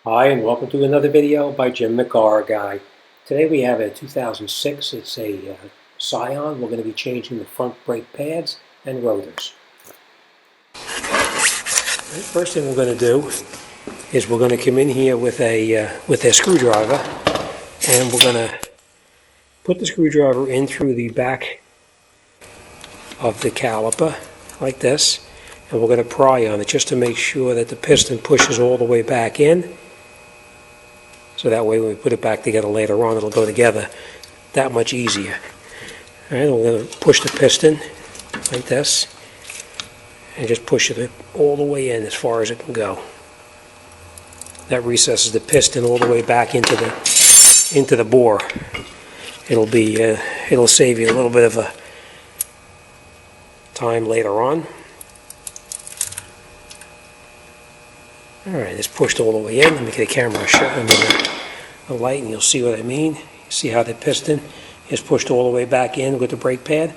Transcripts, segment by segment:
Hi, and welcome to another video by Jimthecarguy. Today we have a 2006, it's a Scion. We're going to be changing the front brake pads and rotors. The first thing we're going to do is we're going to come in here with a screwdriver, and we're going to put the screwdriver in through the back of the caliper like this, and we're going to pry on it just to make sure that the piston pushes all the way back in. So that way when we put it back together later on, it'll go together that much easier. All right, we're going to push the piston like this and just push it all the way in as far as it can go. That recesses the piston all the way back into the bore. It'll save you a little bit of a time later on. All right, it's pushed all the way in. Let me get a camera shot. A light, and you'll see what I mean. See how the piston is pushed all the way back in with the brake pad.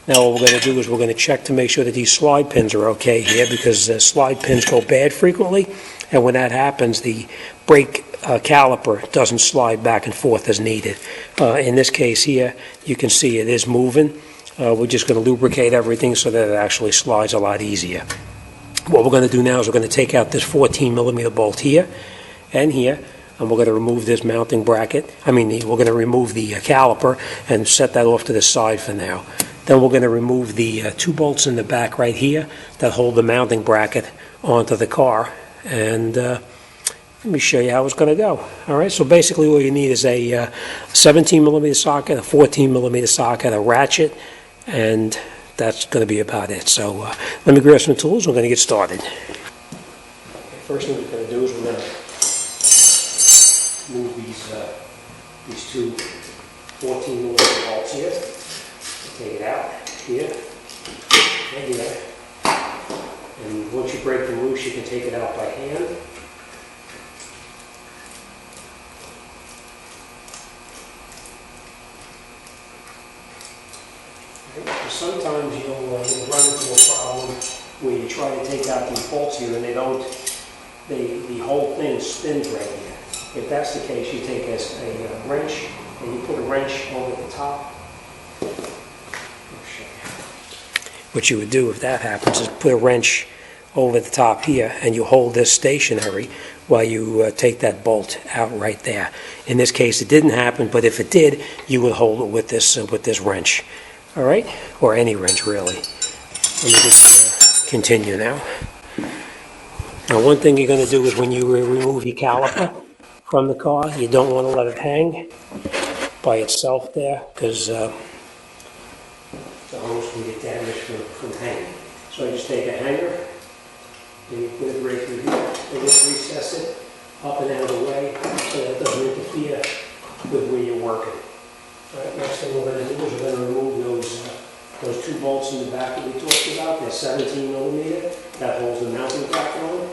Now what we're going to do is we're going to check to make sure that these slide pins are okay here, because slide pins go bad frequently, and when that happens, the brake caliper doesn't slide back and forth as needed. In this case here, you can see it is moving. We're just going to lubricate everything so that it actually slides a lot easier. What we're going to do now is we're going to take out this 14mm bolt here and here, and we're going to remove this mounting bracket. We're going to remove the caliper and set that off to the side for now. Then we're going to remove the two bolts in the back right here that hold the mounting bracket onto the car, and let me show you how it's going to go. Alright, so basically what you need is a 17mm socket, a 14mm socket, a ratchet, and that's going to be about it. So let me grab some tools. We're going to get started. First thing we're going to do is we're going to move these two 14mm bolts here. Take it out here and here. And once you break them loose, you can take it out by hand. Sometimes you'll run into a problem where you try to take out these bolts here and the whole thing spins right here. If that's the case, you take a wrench and you put a wrench over the top. What you would do if that happens is put a wrench over the top here, and you hold this stationary while you take that bolt out right there. In this case, it didn't happen, but if it did, you would hold it with this wrench. All right, or any wrench really. Let me just continue now. Now, one thing you're going to do is when you remove your caliper from the car, you don't want to let it hang by itself there, because the hose can get damaged from hanging. So I just take a hanger and you put it right through here and just recess it up and out of the way so that it doesn't interfere with where you're working. All right, next thing we're going to do is we're going to remove those two bolts in the back that we talked about. They're 17mm. That holds the mounting bracket on.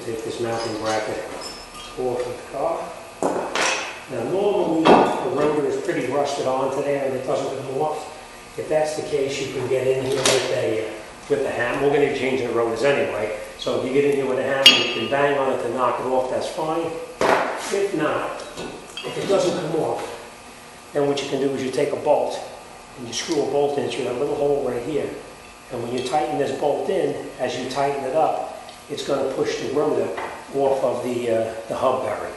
Take this mounting bracket off of the car. Now normally the rotor is pretty rusted onto there and it doesn't come off. If that's the case, you can get in here with a hammer. We're going to be changing the rotors anyway, so if you get in here with a hammer, you can bang on it to knock it off, that's fine. If not, if it doesn't come off, then what you can do is you take a bolt and you screw a bolt in through that little hole right here. And when you tighten this bolt in, as you tighten it up, it's going to push the rotor off of the hub bearing.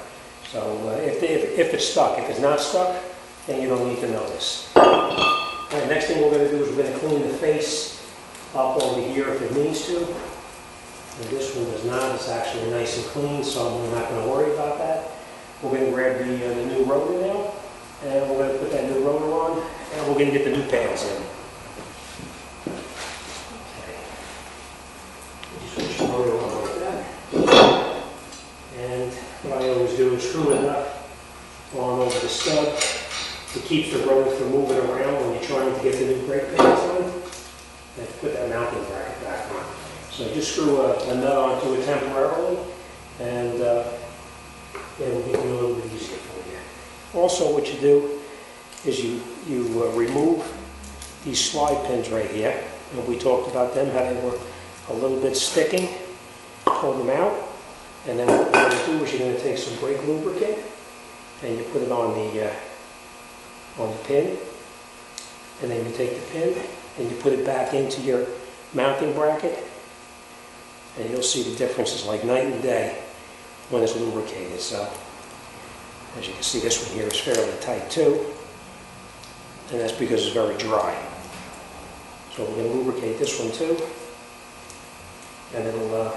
So if it's stuck, if it's not stuck, then you don't need to notice. The next thing we're going to do is we're going to clean the face up over here if it needs to. And this one does not. It's actually nice and clean, so we're not going to worry about that. We're going to grab the new rotor now, and we're going to put that new rotor on, and we're going to get the new pads in. Switch the rotor on like that. And what I always do is screw it up on over the stud It keeps the rotor from moving around when you're trying to get the new brake pads on. And put that mounting bracket back on. So just screw a nut onto it temporarily, and it'll be a little bit easier for you. Also, what you do is you remove these slide pins right here, and we talked about them, how they were a little bit sticking. Pull them out, and then what you're going to do is you're going to take some brake lubricant, and you put it on the pin, and then you take the pin and you put it back into your mounting bracket, and you'll see the difference is like night and day when it's lubricated. So as you can see, this one here is fairly tight too, and that's because it's very dry. So we're going to lubricate this one too, and it'll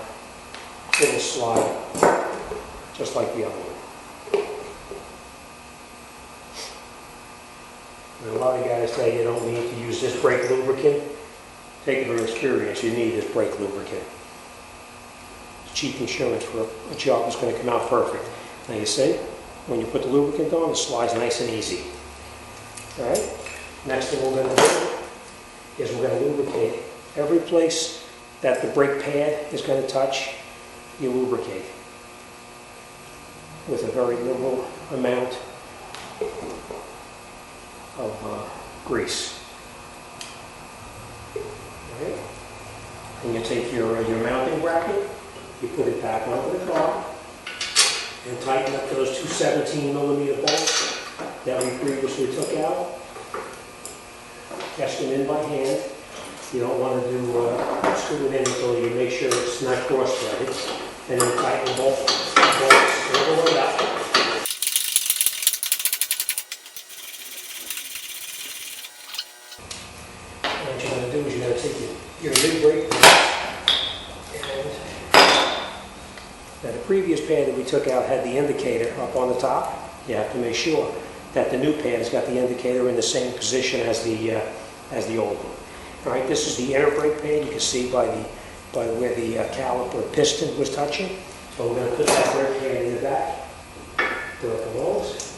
slide just like the other one. And a lot of guys tell you don't need to use this brake lubricant. Take it from experience, you need this brake lubricant. It's cheap insurance for a job that's going to come out perfect. Now you see, when you put the lubricant on, it slides nice and easy. Alright, next thing we're going to do is we're going to lubricate every place that the brake pad is going to touch. You lubricate with a very liberal amount of grease. Okay. And you take your mounting bracket, you put it back onto the car, and tighten up those two 17mm bolts that we previously took out. Catch them in by hand. You don't want to screw it in until you make sure it's not cross-threaded, and then tighten both bolts all the way up. And what you're going to do is you're going to take your new brake pad, and now the previous pad that we took out had the indicator up on the top. You have to make sure that the new pad has got the indicator in the same position as the old one. All right, this is the inner brake pad. You can see by where the caliper piston was touching. So we're going to put that brake pad in the back where it belongs,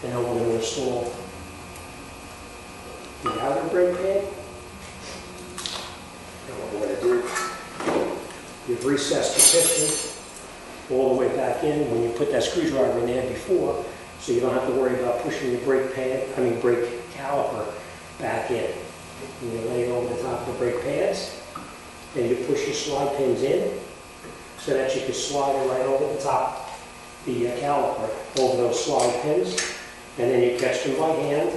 and then we're going to install the outer brake pad. And what we're going to do, you've recessed the piston all the way back in when you put that screwdriver in there before, so you don't have to worry about pushing the brake caliper back in. And you lay it over the top of the brake pads, and you push your slide pins in so that you can slide it right over the top, the caliper, over those slide pins, and then you catch them by hand.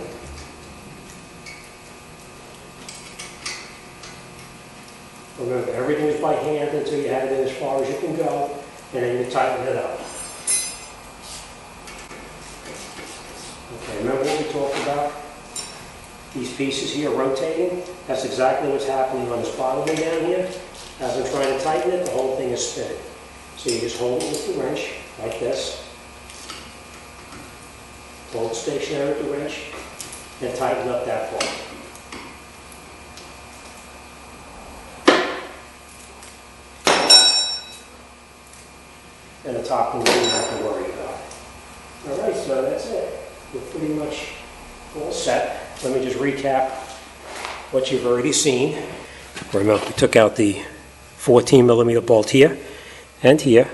Remember, everything is by hand until you have it in as far as you can go, and then you tighten it up. Okay, remember what we talked about? These pieces here rotating, that's exactly what's happening on this bottom one down here. As I'm trying to tighten it, the whole thing is spinning. So you just hold it with the wrench, like this. Hold stationary with the wrench, and tighten up that part. And the top one you don't have to worry about. Alright, so that's it. We're pretty much all set. Let me just recap what you've already seen. Remember, we took out the 14mm bolt here and here.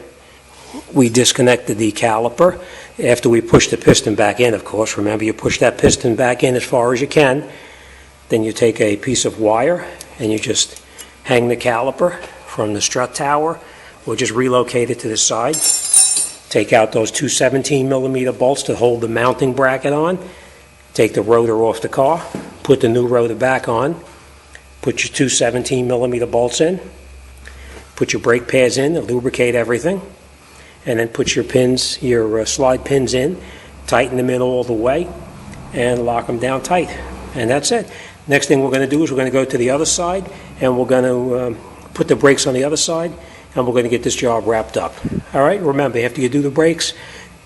We disconnected the caliper after we pushed the piston back in, of course. Remember, you push that piston back in as far as you can. Then you take a piece of wire and you just hang the caliper from the strut tower, or just relocate it to the side. Take out those two 17mm bolts to hold the mounting bracket on. Take the rotor off the car, put the new rotor back on, put your two 17mm bolts in, put your brake pads in to lubricate everything, and then put your pins, your slide pins in, tighten them in all the way, and lock them down tight. And that's it. Next thing we're going to do is we're going to go to the other side, and we're going to put the brakes on the other side, and we're going to get this job wrapped up. All right, remember, after you do the brakes,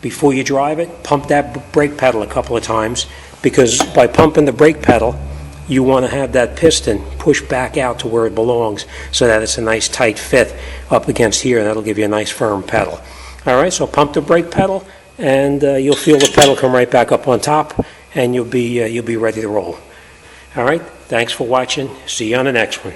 before you drive it, pump that brake pedal a couple of times, because by pumping the brake pedal, you want to have that piston push back out to where it belongs so that it's a nice tight fit up against here, and that'll give you a nice firm pedal. All right, so pump the brake pedal and you'll feel the pedal come right back up on top, and you'll be ready to roll. All right, thanks for watching. See you on the next one.